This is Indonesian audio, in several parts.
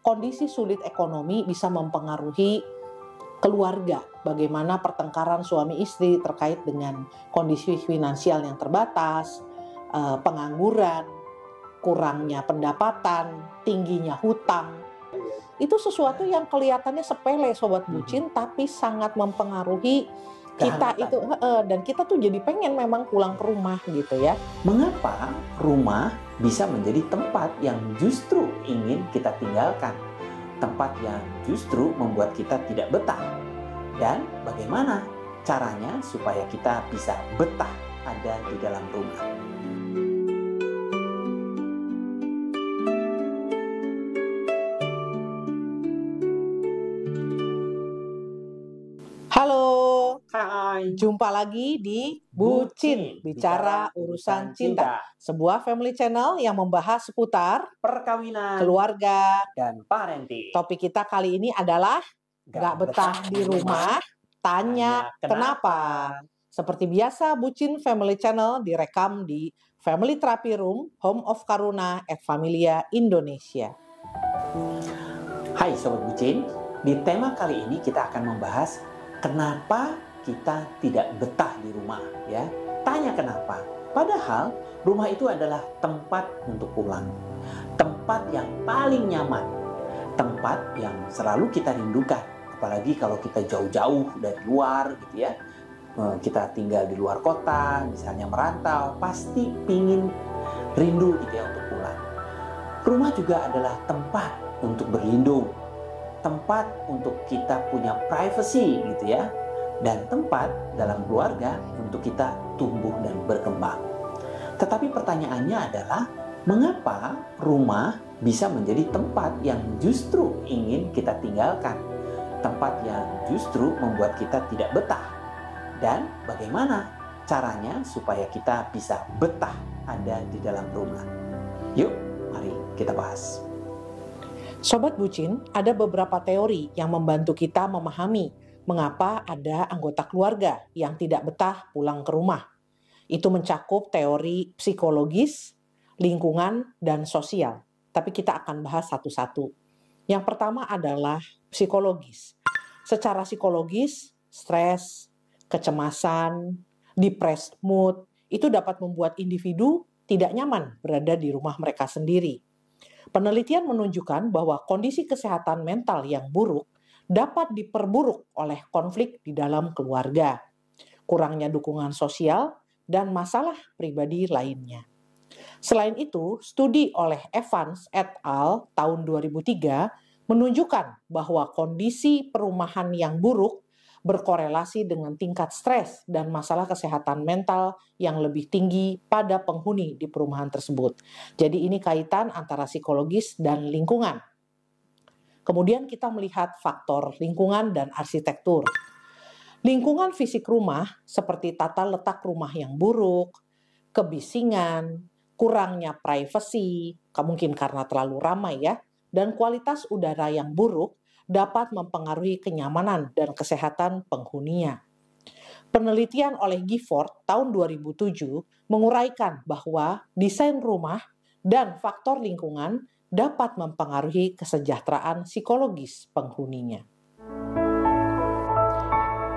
kondisi sulit ekonomi bisa mempengaruhi keluarga. Bagaimana pertengkaran suami istri terkait dengan kondisi finansial yang terbatas, pengangguran, kurangnya pendapatan, tingginya hutang. Itu sesuatu yang kelihatannya sepele Sobat Bucin, tapi sangat mempengaruhi kita itu, dan kita tuh jadi pengen memang pulang ke rumah gitu ya. Mengapa rumah bisa menjadi tempat yang justru ingin kita tinggalkan? Tempat yang justru membuat kita tidak betah. Dan bagaimana caranya supaya kita bisa betah ada di dalam rumah? Halo, Hai, jumpa lagi di Bucin, Bicara Urusan Cinta. Sebuah family channel yang membahas seputar perkawinan, keluarga. dan parenting. Topik kita kali ini adalah gak betah di rumah, tanya kenapa. Seperti biasa, Bucin Family Channel direkam di Family Therapy Room, Home of Karuna et Familia Indonesia. Hai Sobat Bucin, di tema kali ini kita akan membahas kenapa kita tidak betah di rumah, ya. Tanya kenapa. Padahal rumah itu adalah tempat untuk pulang. Tempat yang paling nyaman. Tempat yang selalu kita rindukan. Apalagi kalau kita jauh-jauh dari luar gitu ya. Kita tinggal di luar kota, misalnya merantau, pasti pingin rindu gitu ya untuk pulang. Rumah juga adalah tempat untuk berlindung. Tempat untuk kita punya privacy gitu ya, dan tempat dalam keluarga untuk kita tumbuh dan berkembang. Tetapi pertanyaannya adalah, mengapa rumah bisa menjadi tempat yang justru ingin kita tinggalkan? Tempat yang justru membuat kita tidak betah. Dan bagaimana caranya supaya kita bisa betah ada di dalam rumah? Yuk, mari kita bahas. Sobat Bucin, ada beberapa teori yang membantu kita memahami mengapa ada anggota keluarga yang tidak betah pulang ke rumah. Itu mencakup teori psikologis, lingkungan, dan sosial. Tapi kita akan bahas satu-satu. Yang pertama adalah psikologis. Secara psikologis, stres, kecemasan, depressed mood, itu dapat membuat individu tidak nyaman berada di rumah mereka sendiri. Penelitian menunjukkan bahwa kondisi kesehatan mental yang buruk dapat diperburuk oleh konflik di dalam keluarga, kurangnya dukungan sosial, dan masalah pribadi lainnya. Selain itu, studi oleh Evans et al. Tahun 2003 menunjukkan bahwa kondisi perumahan yang buruk berkorelasi dengan tingkat stres dan masalah kesehatan mental yang lebih tinggi pada penghuni di perumahan tersebut. Jadi ini kaitan antara psikologis dan lingkungan. Kemudian kita melihat faktor lingkungan dan arsitektur. Lingkungan fisik rumah seperti tata letak rumah yang buruk, kebisingan, kurangnya privasi, mungkin karena terlalu ramai ya, dan kualitas udara yang buruk dapat mempengaruhi kenyamanan dan kesehatan penghuninya. Penelitian oleh Gifford tahun 2007 menguraikan bahwa desain rumah dan faktor lingkungan dapat mempengaruhi kesejahteraan psikologis penghuninya.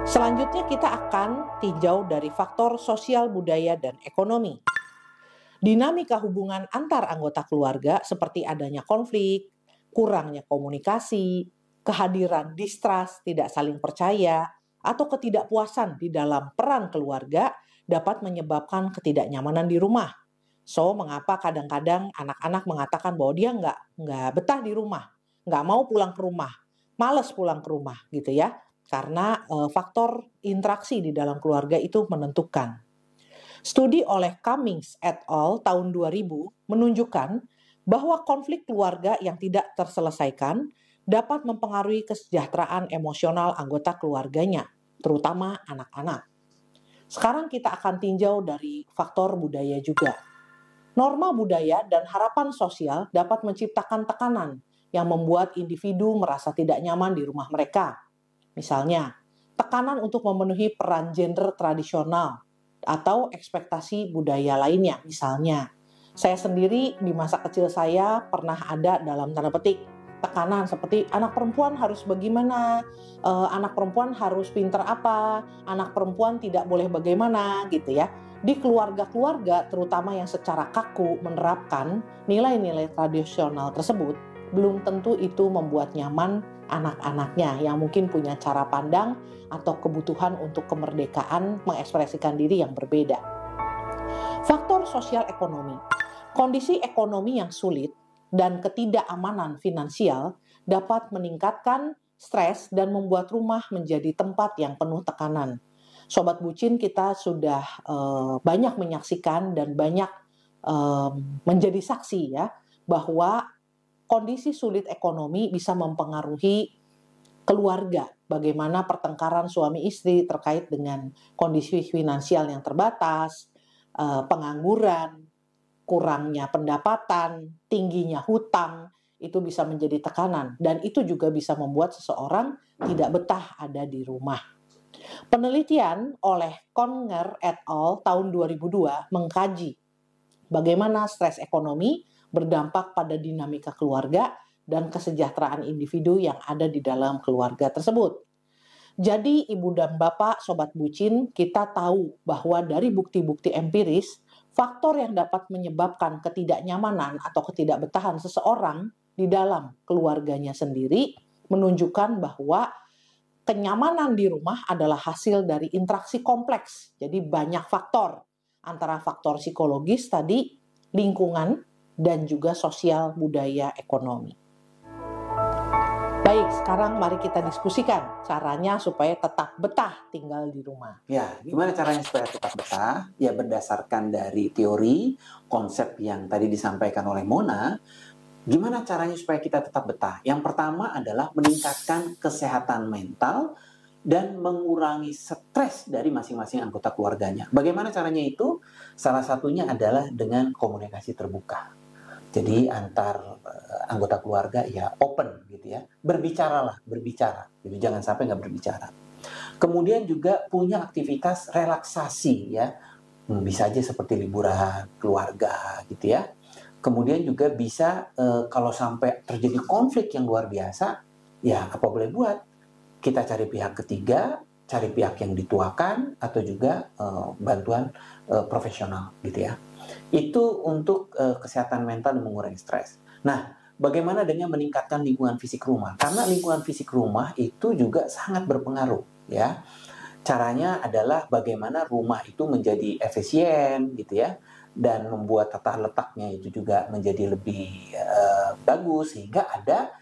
Selanjutnya kita akan tinjau dari faktor sosial, budaya, dan ekonomi. Dinamika hubungan antar anggota keluarga seperti adanya konflik, kurangnya komunikasi, kehadiran distrust, tidak saling percaya, atau ketidakpuasan di dalam peran keluarga dapat menyebabkan ketidaknyamanan di rumah. So, mengapa kadang-kadang anak-anak mengatakan bahwa dia nggak betah di rumah, nggak mau pulang ke rumah, malas pulang ke rumah gitu ya, karena faktor interaksi di dalam keluarga itu menentukan. Studi oleh Cummings et al. Tahun 2000 menunjukkan bahwa konflik keluarga yang tidak terselesaikan dapat mempengaruhi kesejahteraan emosional anggota keluarganya, terutama anak-anak. Sekarang kita akan tinjau dari faktor budaya juga. Norma budaya dan harapan sosial dapat menciptakan tekanan yang membuat individu merasa tidak nyaman di rumah mereka. Misalnya, tekanan untuk memenuhi peran gender tradisional atau ekspektasi budaya lainnya. Misalnya, saya sendiri di masa kecil saya pernah ada dalam tanda petik tekanan seperti anak perempuan harus bagaimana, anak perempuan harus pinter apa, anak perempuan tidak boleh bagaimana gitu ya. Di keluarga-keluarga terutama yang secara kaku menerapkan nilai-nilai tradisional tersebut, belum tentu itu membuat nyaman anak-anaknya yang mungkin punya cara pandang atau kebutuhan untuk kemerdekaan mengekspresikan diri yang berbeda. Faktor sosial ekonomi. Kondisi ekonomi yang sulit dan ketidakamanan finansial dapat meningkatkan stres dan membuat rumah menjadi tempat yang penuh tekanan. Sobat Bucin, kita sudah banyak menyaksikan dan banyak menjadi saksi ya bahwa kondisi sulit ekonomi bisa mempengaruhi keluarga. Bagaimana pertengkaran suami istri terkait dengan kondisi finansial yang terbatas, pengangguran, kurangnya pendapatan, tingginya hutang, itu bisa menjadi tekanan. Dan itu juga bisa membuat seseorang tidak betah ada di rumah. Penelitian oleh Konger et al. Tahun 2002 mengkaji bagaimana stres ekonomi berdampak pada dinamika keluarga dan kesejahteraan individu yang ada di dalam keluarga tersebut. Jadi ibu dan bapak, sobat bucin, kita tahu bahwa dari bukti-bukti empiris, faktor yang dapat menyebabkan ketidaknyamanan atau ketidakbetahan seseorang di dalam keluarganya sendiri menunjukkan bahwa kenyamanan di rumah adalah hasil dari interaksi kompleks. Jadi banyak faktor, antara faktor psikologis tadi, lingkungan, dan juga sosial, budaya, ekonomi. Baik, sekarang mari kita diskusikan caranya supaya tetap betah tinggal di rumah. Ya, gimana caranya supaya tetap betah? Ya berdasarkan dari teori, konsep yang tadi disampaikan oleh Mona, gimana caranya supaya kita tetap betah? Yang pertama adalah meningkatkan kesehatan mental dan mengurangi stres dari masing-masing anggota keluarganya. Bagaimana caranya itu? Salah satunya adalah dengan komunikasi terbuka. Jadi antar anggota keluarga ya open gitu ya. Berbicara. Jadi jangan sampai nggak berbicara. Kemudian juga punya aktivitas relaksasi ya. Bisa aja seperti liburan keluarga gitu ya. Kemudian juga bisa kalau sampai terjadi konflik yang luar biasa, ya apa boleh buat? Kita cari pihak ketiga, cari pihak yang dituakan atau juga bantuan profesional gitu ya. Itu untuk kesehatan mental dan mengurangi stres. Nah, bagaimana dengan meningkatkan lingkungan fisik rumah? Karena lingkungan fisik rumah itu juga sangat berpengaruh ya. Caranya adalah bagaimana rumah itu menjadi efisien gitu ya, dan membuat tata letaknya itu juga menjadi lebih bagus sehingga ada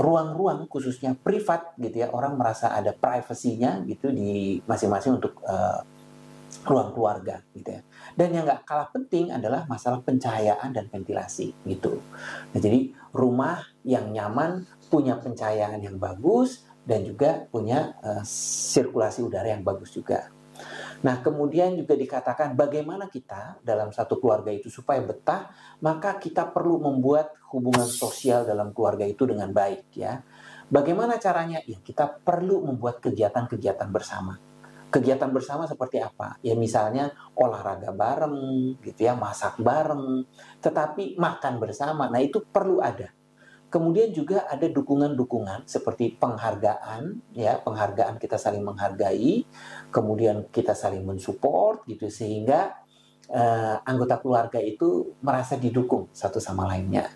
ruang-ruang khususnya privat gitu ya, orang merasa ada privasinya gitu di masing-masing untuk ruang keluarga gitu ya. Dan yang nggak kalah penting adalah masalah pencahayaan dan ventilasi gitu. Nah, jadi rumah yang nyaman punya pencahayaan yang bagus dan juga punya sirkulasi udara yang bagus juga. Nah, kemudian juga dikatakan bagaimana kita dalam satu keluarga itu supaya betah, maka kita perlu membuat hubungan sosial dalam keluarga itu dengan baik ya. Bagaimana caranya? Ya, kita perlu membuat kegiatan-kegiatan bersama. Kegiatan bersama seperti apa? Ya misalnya olahraga bareng gitu ya, masak bareng, tetapi makan bersama. Nah, itu perlu ada. Kemudian juga ada dukungan-dukungan seperti penghargaan, ya penghargaan, kita saling menghargai, kemudian kita saling mensupport gitu sehingga anggota keluarga itu merasa didukung satu sama lainnya.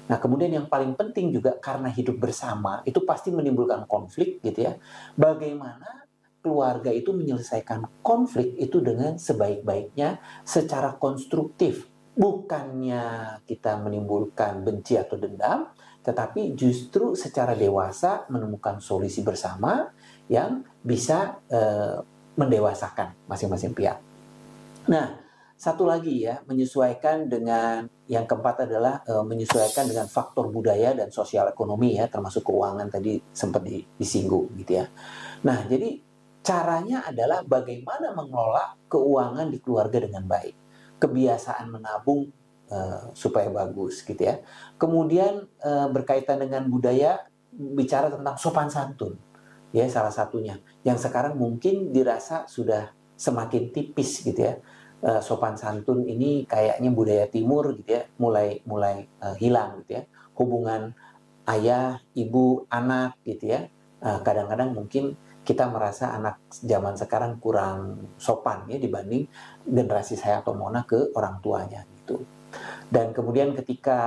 Nah, kemudian yang paling penting juga karena hidup bersama itu pasti menimbulkan konflik gitu ya. Bagaimana keluarga itu menyelesaikan konflik itu dengan sebaik-baiknya secara konstruktif. Bukannya kita menimbulkan benci atau dendam, tetapi justru secara dewasa menemukan solusi bersama yang bisa mendewasakan masing-masing pihak. Nah, satu lagi ya, menyesuaikan dengan yang keempat adalah menyesuaikan dengan faktor budaya dan sosial ekonomi ya, termasuk keuangan tadi sempat disinggung gitu ya. Nah, jadi caranya adalah bagaimana mengelola keuangan di keluarga dengan baik. Kebiasaan menabung supaya bagus gitu ya. Kemudian berkaitan dengan budaya, bicara tentang sopan santun. Ya, salah satunya. Yang sekarang mungkin dirasa sudah semakin tipis gitu ya. Sopan santun ini kayaknya budaya timur gitu ya, mulai hilang gitu ya. hubungan ayah, ibu, anak gitu ya. Kadang-kadang mungkin kita merasa anak zaman sekarang kurang sopan ya dibanding generasi saya atau Mona ke orang tuanya gitu. Dan kemudian ketika